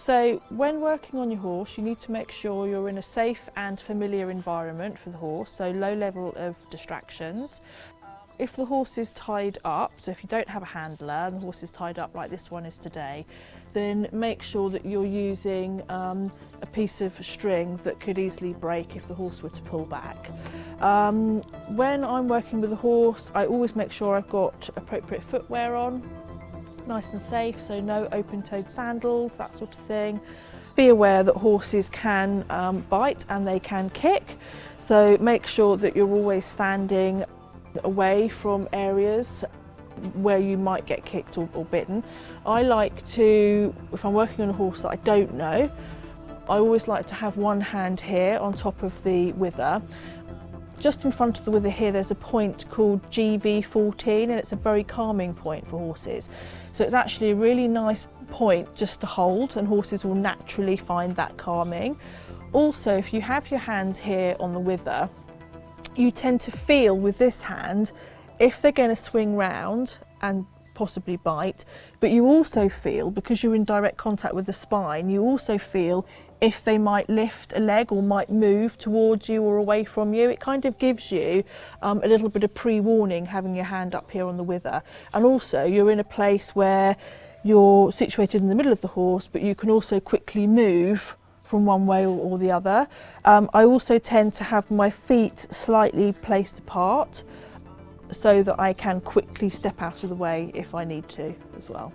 So when working on your horse, you need to make sure you're in a safe and familiar environment for the horse, so low level of distractions. If the horse is tied up, so if you don't have a handler and the horse is tied up like this one is today, then make sure that you're using a piece of string that could easily break if the horse were to pull back. When I'm working with the horse, I always make sure I've got appropriate footwear on, nice and safe, so no open-toed sandals, that sort of thing. Be aware that horses can bite and they can kick, so make sure that you're always standing away from areas where you might get kicked or bitten. I like to, if I'm working on a horse that I don't know, I always like to have one hand here on top of the wither. Just in front of the wither here there's a point called GV14 and it's a very calming point for horses. So it's actually a really nice point just to hold and horses will naturally find that calming. Also, if you have your hands here on the wither, you tend to feel with this hand if they're going to swing round and possibly bite, but you also feel, because you're in direct contact with the spine, you also feel if they might lift a leg or might move towards you or away from you. It kind of gives you a little bit of pre-warning having your hand up here on the wither. And also you're in a place where you're situated in the middle of the horse, but you can also quickly move from one way or the other. I also tend to have my feet slightly placed apart so that I can quickly step out of the way if I need to as well.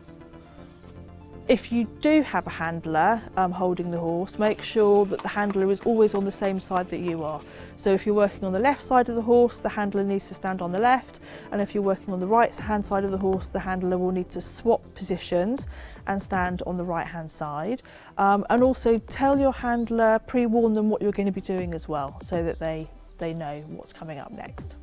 If you do have a handler holding the horse, make sure that the handler is always on the same side that you are. So if you're working on the left side of the horse, the handler needs to stand on the left, and if you're working on the right hand side of the horse, the handler will need to swap positions and stand on the right hand side. And also tell your handler, pre-warn them what you're going to be doing as well, so that they know what's coming up next.